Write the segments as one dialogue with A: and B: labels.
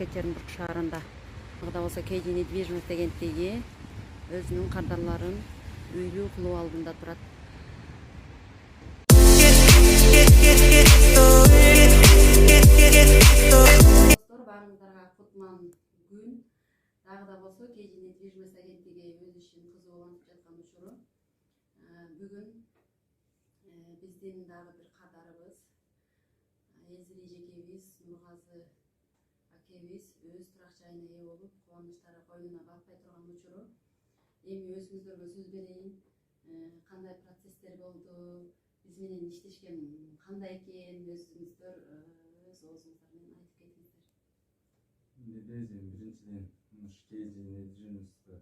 A: Екатеринбург шаарында ада болсо KG недвижимость агенттиги өзүнүн кардарларын үйлүү кылуу алдында турат. Достор, баарыңыздарга кутман күн. Дагы да болсо KG недвижимость агенттиги өз ишин кызуу улантып жаткан учуру. Бүгүн биздин дагы бир кадарыбыз Эзри жекебиз Нургазы акебиз өз турак жайына ээ болуп, кубанычтары койнуна батпай турган учуру. Эми өзүңүздөргө сөз берейин. Кандай процесстер болду, биз менен иштешкен кандай экен, өзүңүздөр өз оозуңуздар менен айтып кетиңиздер.
B: Биздин биринчиден KG недвижимостька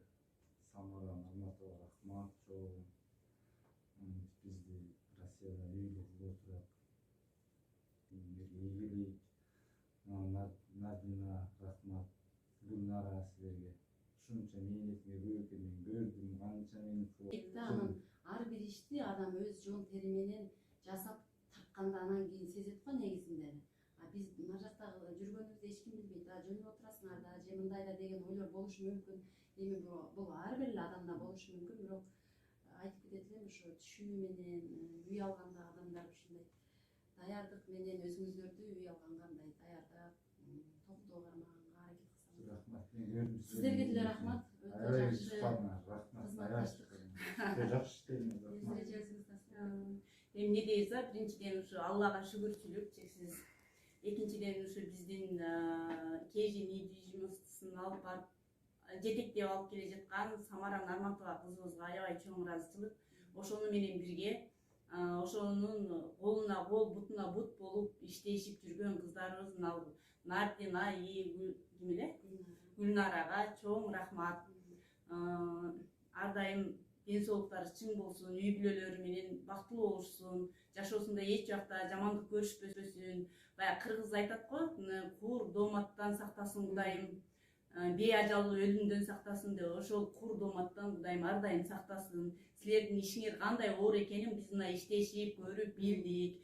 B: Самара Алматова рахмат чоң. Бизди Россияда үйлүү кылып турат. Ийгилик, Надина рахмат, Гүлнара силерге. Ушунча мээнетиңер көп экен, мен көрдүм, канча менен
A: Анан ар бир ишти адам өз жон тери менен жасап тапканда анан кийин сезет го негизинде. Биз мына жакта жүргөнүбүздү эч ким билбейт, жөнүп отурасыңар да, же мындай да деген ойлор болушу мүмкүн. Эми бул ар бир эле адамда болушу мүмкүн, бирок айтып кетет элем, ушу түшүнүү менен үй алганда адамдар ушундай даярдык менен өзүңүздөрдү үй алгандай даярдап, токтоо кармаганга аракет кылсаңыз.
B: Рахмат.
A: Сиздерге деле рахмат. Өтө жакшы
B: кызматташтык. Жакшы иштейбиз.
C: Эмне дейбиз, биринчиден ушу Аллага шүгүрчүлүк чексиз. Экинчиден ушу биздин KG недвижимостьтун алып барып жетектеп алып келе жаткан Самара Нарматова кызыбызга аябай чоң ыраазычылык. Ошону менен бирге ошонун колуна кол, бутуна бут болуп иштешип жүргөн кыздарыбыз Нардина ким эле? Гүлнарага чоң рахмат. Ар дайым ден соолуктары чың болсун, үй бүлөлөрү менен бактылуу болушсун, жашоосунда эч убакта жамандык көрүшпөсүн. Баягы кыргыз айтат го, кур дооматтан сактасын Кудайым, беажалуу өлүмдөн сактасын деп. Ошол кур дооматтан Кудайым ар дайым сактасын. Силердин ишиңер кандай оор экенин биз мына иштешип көрүп билдик.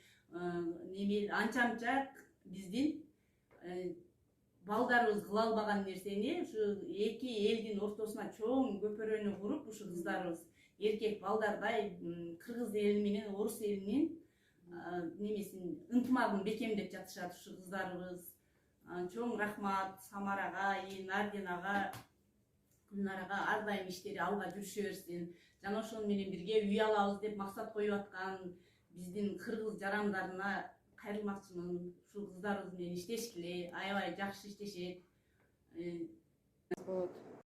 C: Анча биздин балдарыбыз кыла албаган нерсени ушу эки элдин ортосуна чоң көпөрөнү куруп, ушу кыздарыбыз эркек балдардай кыргыз эли менен орус элинин немесин ынтымагын бекемдеп жатышат ушу кыздарыбыз. Чоң рахмат Самарага, Нардинага, Гүлнарага, ар дайым иштери алга жүрүшө берсин. Жана ошону менен бирге үй алабыз деп максат коюп аткан биздин кыргыз жарандарына кайрылмакчымын. Ушул кыздарыбыз менен иштешкиле, аябай жакшы иштешет.